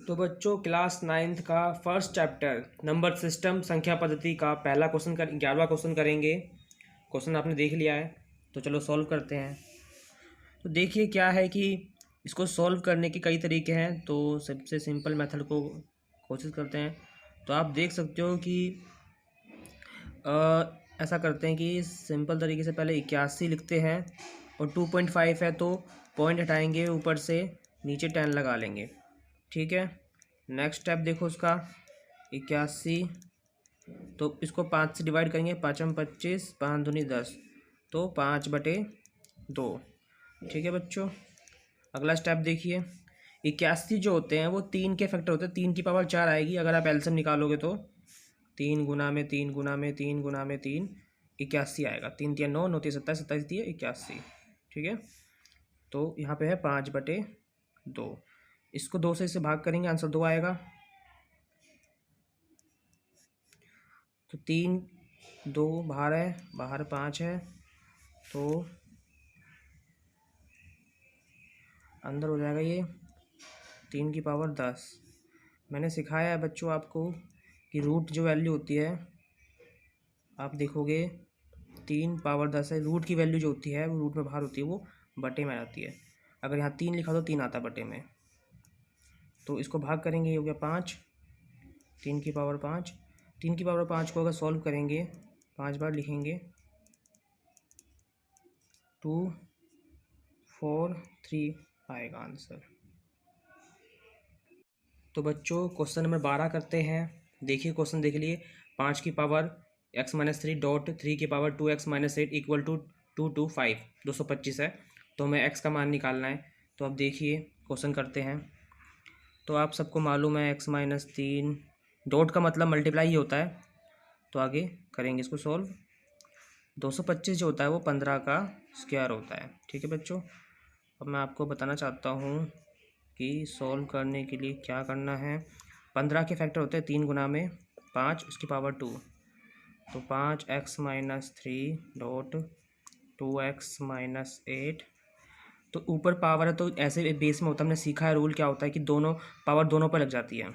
तो बच्चों class 9th का फर्स्ट चैप्टर नंबर सिस्टम संख्या पद्धति का पहला क्वेश्चन 11वां क्वेश्चन करेंगे। क्वेश्चन आपने देख लिया है तो चलो सॉल्व करते हैं। तो देखिए क्या है कि इसको सॉल्व करने के कई तरीके हैं, तो सबसे सिंपल मेथड को कोशिश करते हैं। तो आप देख सकते हो कि ऐसा करते हैं कि सिंपल तरीके से पहले 81 लिखते हैं और 2.5 है तो पॉइंट हटाएंगे, ऊपर से नीचे 10 लगा लेंगे। ठीक है, नेक्स्ट स्टेप देखो उसका 81, तो इसको 5 से डिवाइड करेंगे, 5 25, 5 दूनी 10, तो 5/2। ठीक है बच्चों, अगला स्टेप देखिए 81 जो होते हैं वो 3 के फैक्टर होते हैं, 3 की पावर 4 आएगी अगर आप एलसीएम निकालोगे तो 3 गुना में 3 गुना में 3 गुना में 3 81 आएगा। 3 3 9 9 3 27 27 3 81। ठीक है, तो यहाँ पे है 5/2। इसको 2 से इसे भाग करेंगे, आंसर 2 आएगा। तो 3 2 बाहर है, बाहर 5 है, तो अंदर हो जाएगा ये 3 की पावर 10। मैंने सिखाया है बच्चों आपको कि रूट जो वैल्यू होती है, आप देखोगे 3 पावर 10 है, रूट की वैल्यू जो होती है वो रूट में बाहर होती है, वो बटे में आती है। अगर यहाँ 3 लिखा तो 3 आता है बटे में, तो इसको भाग करेंगे, ये हो गया 5, 3 की पावर 5। 3 की पावर 5 को अगर सॉल्व करेंगे 5 बार लिखेंगे, 2 4 3 आएगा आंसर। तो बच्चों क्वेश्चन नंबर 12 करते हैं। देखिए क्वेश्चन देख लिए, 5 की पावर x-3 डॉट 3 की पावर 2x-8 इक्वल टू 225 225 है, तो हमें x का मान निकालना है। तो अब देखिए क्वेश्चन करते हैं। तो आप सबको मालूम है x-3 डॉट का मतलब मल्टीप्लाई ही होता है, तो आगे करेंगे इसको सॉल्व। 225 जो होता है वो 15 का स्क्वायर होता है। ठीक है बच्चों, अब मैं आपको बताना चाहता हूँ कि सॉल्व करने के लिए क्या करना है। 15 के फैक्टर होते हैं 3 गुना में 5 उसकी पावर 2, तो 5x-3 डॉट 2x-8। तो ऊपर पावर है तो ऐसे बेस में होता है, हमने सीखा है रूल क्या होता है कि दोनों पावर दोनों पर लग जाती है।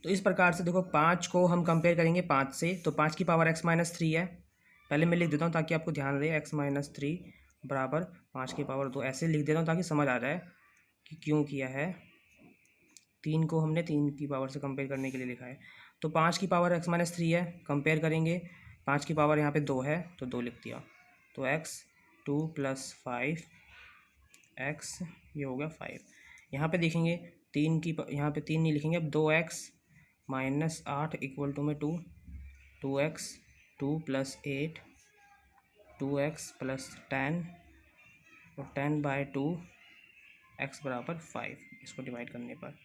तो इस प्रकार से देखो 5 को हम कंपेयर करेंगे 5 से, तो 5 की पावर x-3 है। पहले मैं लिख देता हूँ ताकि आपको ध्यान रहे, x-3 बराबर 5 की पावर 2, ऐसे लिख देता हूँ ताकि समझ आ जाए कि क्यों किया है। 3 को हमने 3 की पावर से कंपेयर करने के लिए लिखा है। तो 5 की पावर x-3 है, कंपेयर करेंगे 5 की पावर यहाँ पे 2 है तो 2 लिख दिया, तो x 2 + 5 x, ये हो गया 5। यहाँ पे देखेंगे 3 की यहाँ पे 3 नहीं लिखेंगे, अब 2x - 8 इक्वल टू में 2, 2x 2 + 8 2x + 10 और 10/2 x बराबर 5। इसको डिवाइड करने पर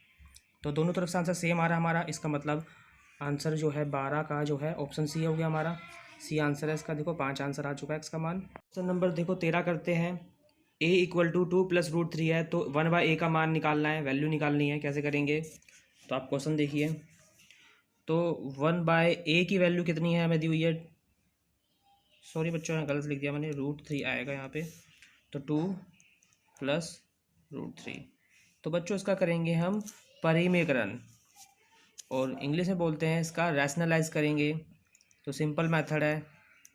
तो दोनों तरफ से आंसर सेम आ रहा है हमारा। इसका मतलब आंसर जो है 12 का जो है ऑप्शन सी हो गया हमारा। सी आंसर है इसका। देखो 5 आंसर आ चुका है इसका मान। क्वेश्चन नंबर देखो 13 करते हैं। a इक्वल टू 2 + √3 है, तो 1/a का मान निकालना है, वैल्यू निकालनी है। कैसे करेंगे, तो आप क्वेश्चन देखिए। तो 1/a की वैल्यू कितनी है हमें दी हुई है, सॉरी बच्चों ने गलत लिख दिया मैंने, √3 आएगा यहाँ पे, तो 2 + √3। तो बच्चों इसका करेंगे हम परिमेयकरण, और इंग्लिश में बोलते हैं इसका रैशनलाइज करेंगे। तो सिंपल मेथड है,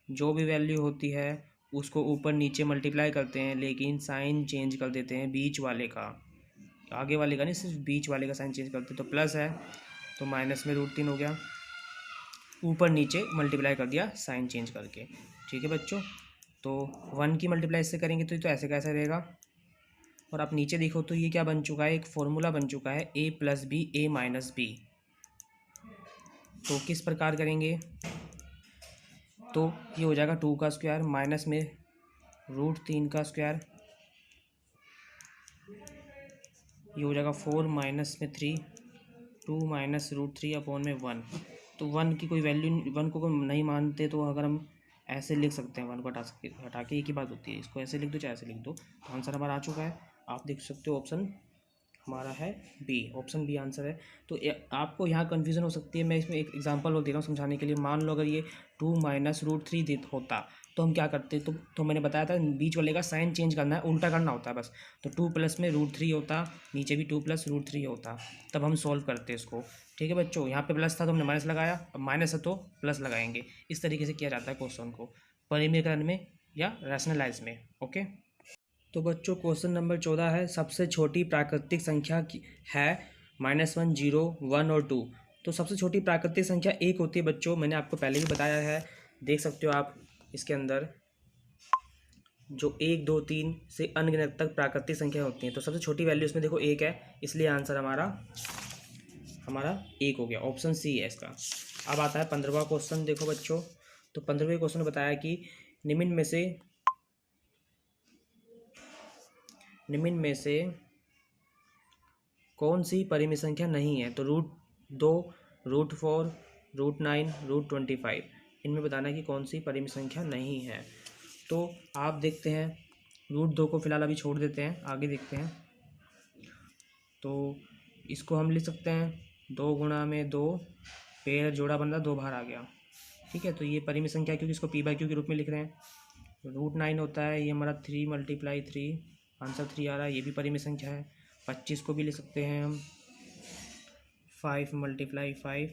जो भी वैल्यू होती है उसको ऊपर नीचे मल्टीप्लाई करते हैं, लेकिन साइन चेंज कर देते हैं बीच वाले का, आगे वाले का नहीं, सिर्फ बीच वाले का साइन चेंज करते हैं। तो प्लस है तो माइनस में √3 हो गया, ऊपर नीचे मल्टीप्लाई कर दिया साइन चेंज करके। ठीक है बच्चों, तो 1 की मल्टीप्लाई इससे करेंगे तो ऐसे कैसे रहेगा। और आप नीचे देखो तो ये क्या बन चुका है, एक फॉर्मूला बन चुका है a + b a - b। तो किस प्रकार करेंगे, तो ये हो जाएगा 2 का स्क्वायर माइनस में √3 का स्क्वायर, ये हो जाएगा 4 माइनस में 3, 2 माइनस √3/1। तो 1 की कोई वैल्यू, 1 को नहीं मानते तो अगर हम ऐसे लिख सकते हैं, 1 को हटा के एक ही बात होती है, इसको ऐसे लिख दो चाहे ऐसे लिख दो। तो आंसर हमारा आ चुका है, आप देख सकते हो ऑप्शन हमारा है बी, ऑप्शन बी आंसर है। तो आपको यहाँ कन्फ्यूज़न हो सकती है, मैं इसमें एक एग्जांपल और दे रहा हूँ समझाने के लिए। मान लो अगर ये 2 माइनस √3 होता तो हम क्या करते तो मैंने बताया था बीच वाले का साइन चेंज करना है, उल्टा करना होता है बस। तो 2 प्लस में √3 होता, नीचे भी 2 प्लस √3 होता, तब हम सॉल्व करते इसको। ठीक है बच्चों, यहाँ पे प्लस था तो हमने माइनस लगाया, अब माइनस है तो प्लस लगाएंगे। इस तरीके से किया जाता है क्वेश्चन को, परिमीकरण में या रैशनलाइज में। ओके, तो बच्चों क्वेश्चन नंबर 14 है, सबसे छोटी प्राकृतिक संख्या है -1, 0, 1 और 2। तो सबसे छोटी प्राकृतिक संख्या 1 होती है बच्चों, मैंने आपको पहले भी बताया है, देख सकते हो आप इसके अंदर जो 1, 2, 3 से अनगिनत तक प्राकृतिक संख्या होती हैं। तो सबसे छोटी वैल्यू इसमें देखो 1 है, इसलिए आंसर हमारा 1 हो गया, ऑप्शन सी है इसका। अब आता है 15वां क्वेश्चन, देखो बच्चों। तो 15वें क्वेश्चन में बताया कि निम्न में से कौन सी परिमित संख्या नहीं है। तो √2, √4, √9, √25, इनमें बताना है कि कौन सी परिमित संख्या नहीं है। तो आप देखते हैं, √2 को फिलहाल अभी छोड़ देते हैं, आगे देखते हैं। तो इसको हम लिख सकते हैं 2 गुणा में 2, पेड़ जोड़ा बन रहा, 2 बाहर आ गया। ठीक है, तो ये परिमित संख्या है क्योंकि इसको p/q के रूप में लिख रहे हैं। √9 होता है, ये हमारा 3 × 3, आंसर 3 आ रहा है, ये भी परिमित संख्या है। 25 को भी लिख सकते हैं हम 5 × 5,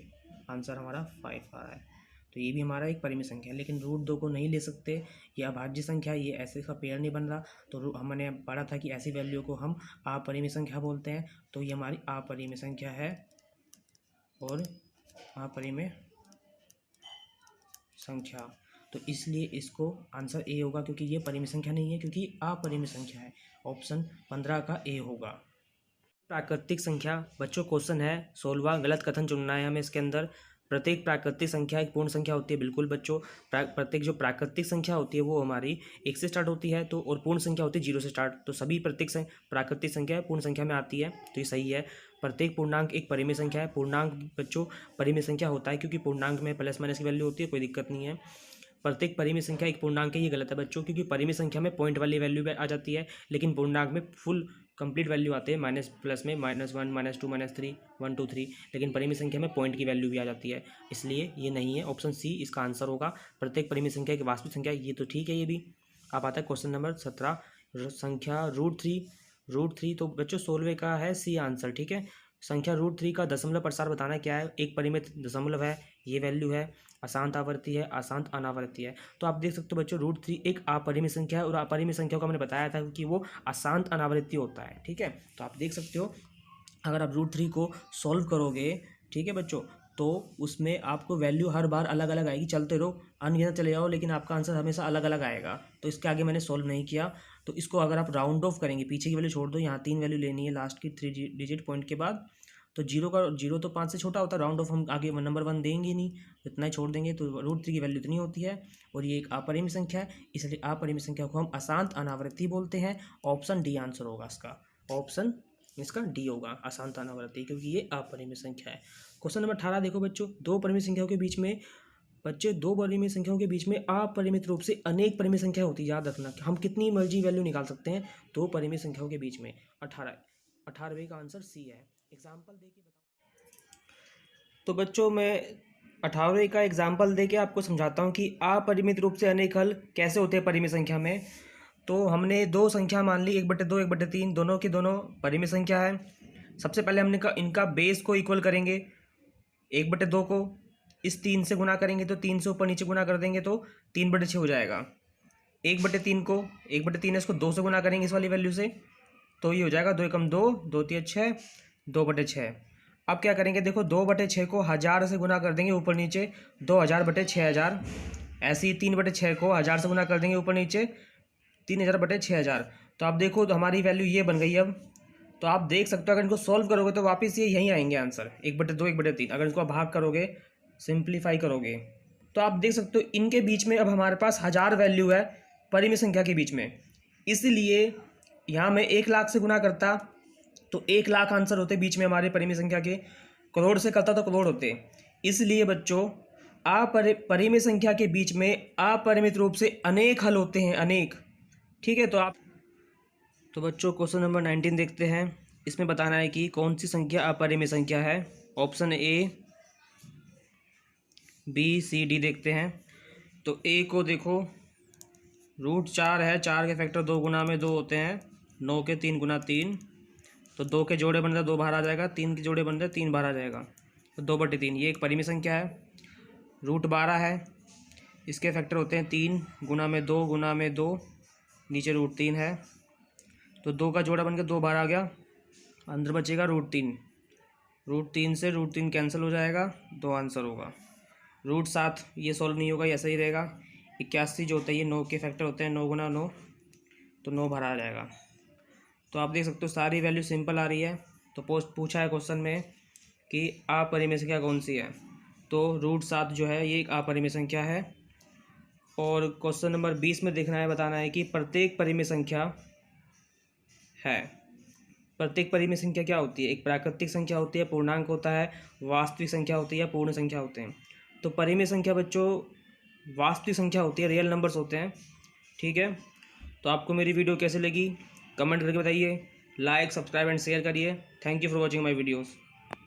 आंसर हमारा 5 आ रहा है। तो ये भी हमारा एक परिमित संख्या है, लेकिन √2 को नहीं ले सकते, ये अभाज्य संख्या है, ये ऐसे का पेड़ नहीं बन रहा। तो हमने पढ़ा था कि ऐसी वैल्यू को हम अपरिमित संख्या बोलते हैं। तो ये हमारी अपरिमित संख्या है और अपरिमित संख्या, तो इसलिए इसको आंसर ए होगा, क्योंकि ये परिमित संख्या नहीं है, क्योंकि अपरिमित संख्या है। ऑप्शन 15 का ए होगा। प्राकृतिक संख्या बच्चों क्वेश्चन है 16वां, गलत कथन चुनना है हमें इसके अंदर। प्रत्येक प्राकृतिक संख्या एक पूर्ण संख्या होती है, बिल्कुल बच्चों। प्रत्येक जो प्राकृतिक संख्या होती है वो हमारी 1 से स्टार्ट होती है, तो और पूर्ण संख्या होती है 0 से स्टार्ट। तो सभी प्रत्येक प्राकृतिक संख्या पूर्ण संख्या में आती है, तो ये सही है। प्रत्येक पूर्णांक एक परिमित संख्या है। पूर्णांक बच्चों परिमित संख्या होता है, क्योंकि पूर्णांक में प्लस माइनस की वैल्यू होती है, कोई दिक्कत नहीं है। प्रत्येक परिमित संख्या एक पूर्णांक है, ये गलत है बच्चों, क्योंकि परिमित संख्या में पॉइंट वाली वैल्यू आ जाती है, लेकिन पूर्णांक में फुल कंप्लीट वैल्यू आते हैं, माइनस प्लस में -1, -2, -3, 1, 2, 3, लेकिन परिमित संख्या में पॉइंट की वैल्यू भी आ जाती है, इसलिए ये नहीं है। ऑप्शन सी इसका आंसर होगा, प्रत्येक परिमित संख्या की वास्तविक संख्या, ये तो ठीक है ये भी। अब आता है क्वेश्चन नंबर 17, संख्या √3। तो बच्चों 16वें का है सी आंसर। ठीक है, संख्या √3 का दशमलव प्रसार बताना क्या है। एक परिमित दशमलव है, ये वैल्यू है, अशांत आवर्ती है, अशांत अनावर्ती है। तो आप देख सकते हो बच्चों √3 एक अपरिमित संख्या है, और अपरिमित संख्या को मैंने बताया था कि वो अशांत अनावर्ती होता है। ठीक है, तो आप देख सकते हो अगर आप √3 को सॉल्व करोगे, ठीक है बच्चों, तो उसमें आपको वैल्यू हर बार अलग अलग आएगी। चलते रहो, अनगिनत चले जाओ, लेकिन आपका आंसर हमेशा अलग अलग आएगा। तो इसके आगे मैंने सॉल्व नहीं किया। तो इसको अगर आप राउंड ऑफ करेंगे, पीछे की वैल्यू छोड़ दो, यहाँ 3 वैल्यू लेनी है लास्ट की 3 डिजिट पॉइंट के बाद। तो 0 तो 5 से छोटा होता है, राउंड ऑफ हम आगे नंबर 1 देंगे नहीं, इतना ही छोड़ देंगे। तो √3 की वैल्यू इतनी होती है, और ये एक अपरिमित संख्या है, इसलिए अपरिमित संख्या को हम अशांत अनावर्ती बोलते हैं। ऑप्शन डी आंसर होगा इसका, ऑप्शन इसका डी होगा, अशांत अनावर्ती, क्योंकि ये अपरिमित संख्या है। क्वेश्चन नंबर 18 देखो बच्चों, दो परिमित संख्याओं के बीच में अपरिमित रूप से अनेक परिमित संख्या होती है। याद रखना, हम कितनी मर्जी वैल्यू निकाल सकते हैं दो परिमित संख्याओं के बीच में। 18वें का आंसर सी है। एग्जाम्पल दे के बताओ। तो बच्चों मैं 18वें का एग्जाम्पल दे के आपको समझाता हूँ कि अपरिमित रूप से अनेक हल कैसे होते हैं परिमित संख्या में। तो हमने दो संख्या मान ली, 1/2, 1/3, दोनों की दोनों परिमित संख्या है। सबसे पहले हमने इनका बेस को इक्वल करेंगे, 1/2 को इस 3 से गुना करेंगे, तो 3 से ऊपर नीचे गुना कर देंगे तो 3/6 हो जाएगा। 1/3 है, इसको 2 से गुना करेंगे इस वाली वैल्यू से, तो ये हो जाएगा 2 एकम 2, 2 तिया 6, 2/6। अब क्या करेंगे, देखो 2/6 को 1000 से गुना कर देंगे ऊपर नीचे, 2000/6000। ऐसे ही 3/6 को 1000 से गुना कर देंगे ऊपर नीचे, 3000/6000। तो आप देखो तो हमारी वैल्यू ये बन गई। अब तो आप देख सकते हो अगर इनको सॉल्व करोगे तो वापस ये यहीं आएंगे आंसर, 1/2, 1/3। अगर इसको भाग करोगे, सिंप्लीफाई करोगे, तो आप देख सकते हो इनके बीच में अब हमारे पास 1000 वैल्यू है परिमित संख्या के बीच में। इसलिए यहाँ मैं 1 लाख से गुना करता तो 1 लाख आंसर होते बीच में हमारे परिमित संख्या के, करोड़ से करता तो करोड़ होते। इसलिए बच्चों परिमित संख्या के बीच में अपरिमित रूप से अनेक हल होते हैं, अनेक। ठीक है, तो बच्चों क्वेश्चन नंबर 19 देखते हैं। इसमें बताना है कि कौन सी संख्या अपरिमित संख्या है। Option A, B, C, D देखते हैं। तो ए को देखो रूट 4 है, 4 के फैक्टर 2 गुना में 2 होते हैं, 9 के 3 गुना 3, तो 2 के जोड़े बनते हैं 2 बाहर आ जाएगा, 3 के जोड़े बनते हैं 3 बाहर आ जाएगा, तो 2/3। ये एक परिमेय संख्या है। रूट 12 है, इसके फैक्टर होते हैं 3 गुना में 2 गुना में 2, नीचे रूट 3 है, तो 2 का जोड़ा बनकर 2 बाहर आ गया, अंदर बचेगा रूट 3। रूट 3 से रूट 3 कैंसिल हो जाएगा, 2 आंसर होगा। रूट 7 ये सॉल्व नहीं होगा, ऐसा ही रहेगा। 81 जो होता है ये 9 के फैक्टर होते हैं, 9 गुना 9, तो 9 बाहर आ जाएगा। तो आप देख सकते हो सारी वैल्यू सिंपल आ रही है। तो पूछा है क्वेश्चन में कि अपरिमेय संख्या कौन सी है, तो रूट 7 जो है ये एक अपरिमेय संख्या है। और क्वेश्चन नंबर 20 में देखना है, बताना है कि प्रत्येक परिमेय संख्या है। प्रत्येक परिमेय संख्या क्या होती है? एक प्राकृतिक संख्या होती है, पूर्णांक होता है, वास्तविक संख्या होती है, पूर्ण संख्या होते हैं। तो परिमेय संख्या बच्चों वास्तविक संख्या होती है, रियल नंबर्स होते हैं। ठीक है, तो आपको मेरी वीडियो कैसे लगी कमेंट करके बताइए, लाइक सब्सक्राइब एंड शेयर करिए। Thank you for watching my videos.